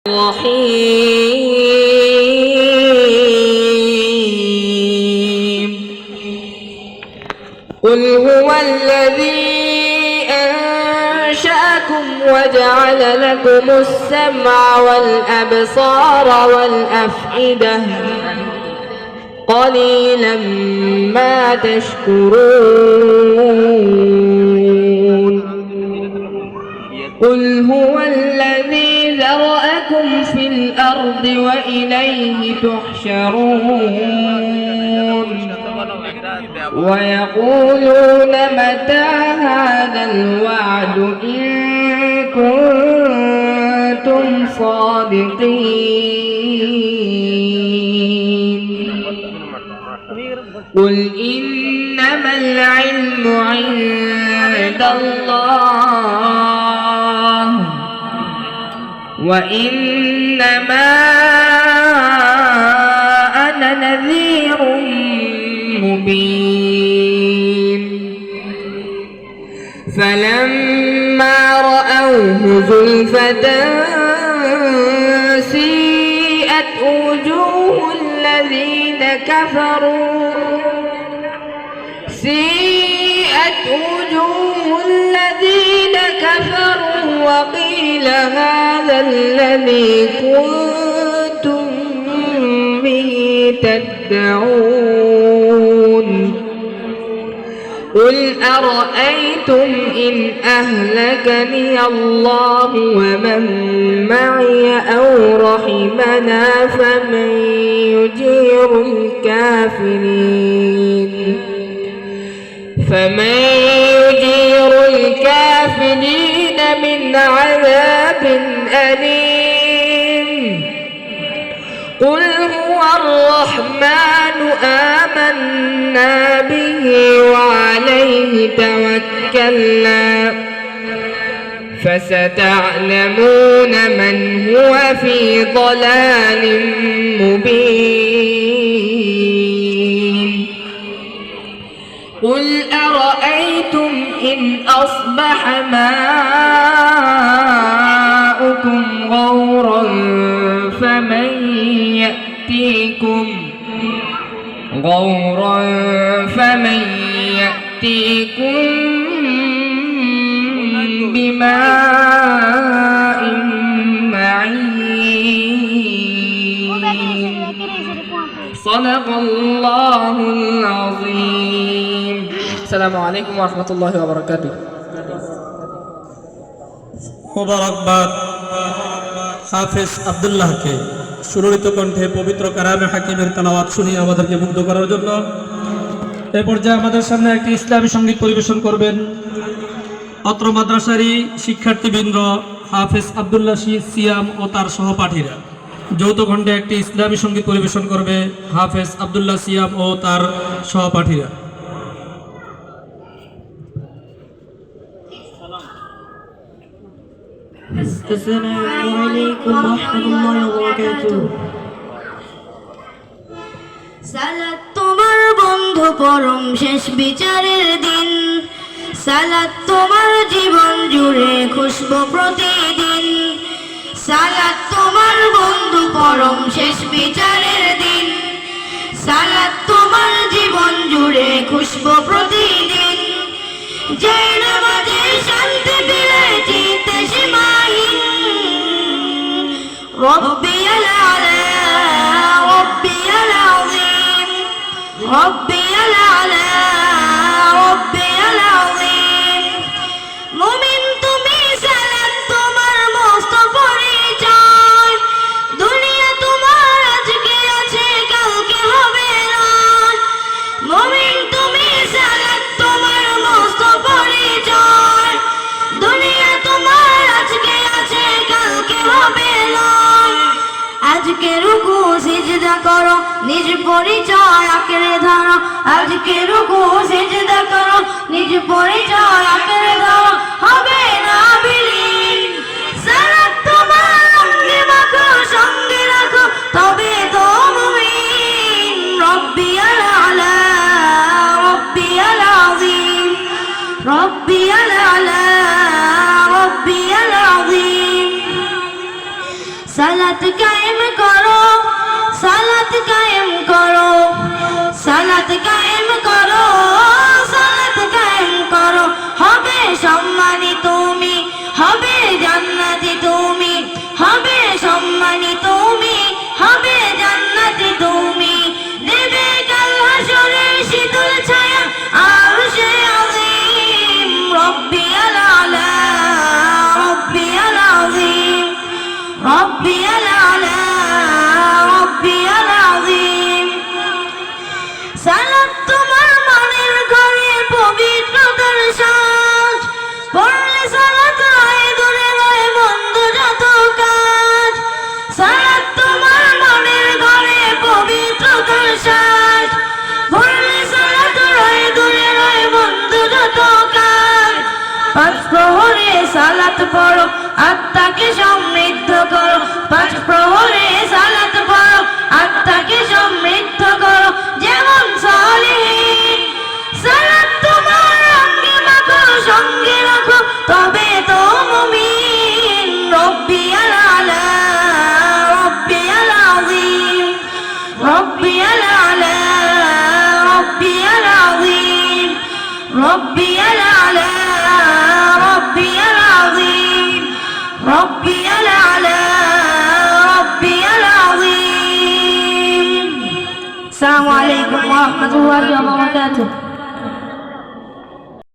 الرحيم قل هو الذي أنشأكم وجعل لكم السمع والأبصار والأفئدة قليلا ما تشكرون قل هو الذي ذرأكم في الأرض وإليه تحشرون ويقولون متى هذا الوعد إن كنتم صادقين قل إنما العلم عند الله وإنما أنا نذير مبين فلما رأوه زلفة سيئت وجوه الذين كفروا وقيل هذا الذي كنتم به تدعون قل أرأيتم إن أهلكني الله ومن معي أو رحمنا فمن يجير الكافرين من عذاب أليم قل هو الرحمن آمنا به وعليه توكلنا فستعلمون من هو في ضلال مبين قل أرأيتم إن أصبح ماؤكم غورا فمن يأتيكم بماء معين صدق الله العظيم السلام عليكم ورحمة الله وبركاته মোবারকবাদ হাফেজ আব্দুল্লাহকে সুললিত কণ্ঠে পবিত্র কালামে হাকিমের তেলাওয়াত শুনিয়ে আমাদেরকে মুগ্ধ করার জন্য এই পর্যায়ে আমাদের সামনে একটি ইসলামী সঙ্গীত পরিবেশন করবেন অত্র মাদ্রাসারই শিক্ষার্থীবৃন্দ হাফেজ আব্দুল্লাহ সিয়াম ও তার সহপাঠীরা। যৌথ খণ্ডে একটি ইসলামী সঙ্গীত পরিবেশন করবে হাফেজ আব্দুল্লাহ সিয়াম ও তার সহপাঠীরা। আসসালামু আলাইকুম ওয়া রাহমাতুল্লাহি ওয়া বারাকাতুহু। সালাত তোমার বন্ধু পরম শেষ বিচারের দিন, সালাত তোমার জীবন জুড়ে খুশবু প্রতিদিন। সালাত তোমার বন্ধু পরম শেষ বিচারের দিন, সালাত তোমার জীবন জুড়ে খুশবু প্রতিদিন। যে নামাজে শান্তি পেলে চিত্তে সীমাহীন, রব্বিয়াল আলা রব্বিয়াল আযীম, রব্বিয়াল আলা রব্বিয়াল আযীম। মুমিন তুমি সালাত তোমার মস্ত পরিচয়, দুনিয়া তোমার আজকে আছে কালকে হবে না। মুমিন তুমি সালাত তোমার মস্ত পরিচয়, দুনিয়া তোমার আজকে আছে কালকে হবে না। আজকে রুকু সিজদা করো, নিজ পরিচয় আঁকড়ে ধরো। আজকে রুকু সিজদা করো, নিজ পরিচয় আঁকড়ে ধরো, হবে না বিলীন। সালাত তোমার অঙ্গে মাখো, সঙ্গে রাখো, তবে তো মুমিন। রব্বিয়াল আলা রব্বিয়াল আযীম, রব্বিয়াল আলা রব্বিয়াল আযীম। সালাত কায়েম করো, সালাত কায়েম করো, সালাত কায়েম করো, সালাত কায়েম করো। হবে সম্মানী তুমি, হবে জান্নাতি তুমি, হবে সম্মানী তুমি, হবে জান্নাতি তুমি। দেবে কাল হাসরের শীতল ছায়া আরশে আযীম। রব্বিয়াল আলা, রব্বিয়াল আযীম, রব্বিয়াল আলা, রব্বিয়াল আযীম। সালাত তোমার মনের ঘরে পবিত্রতার সাজ, পড়লে সালাত রয় দূরে রয় বন্ধ যত কাজ। সালাত তোমার মনের ঘরে পবিত্রতার সাজ, পড়লে সালাত রয় দূরে রয় বন্ধ যত কাজ। পাঁচ প্রহরে সালাত পড়ো, আত্মাকে সমৃদ্ধ করো। পাঁচ প্রহরে সালাত পড়ো, আত্মাকে সমৃদ্ধ করো। যেমন সালেহীন সালাত তোমার অঙ্গে মাখো, সঙ্গে রাখো, তবে তো মুমিন। রব্বিয়াল আলা, রব্বিয়াল আযীম, রব্বিয়াল আলা, রব্বিয়াল আযীম, রব্বিয়াল আলা, রব্বিয়াল আযীম, রব্বিয়াল আলা, রব্বিয়াল আযীম। আসসালামু আলাইকুম ওয়া রাহমাতুল্লাহি ওয়া বারাকাতুহু।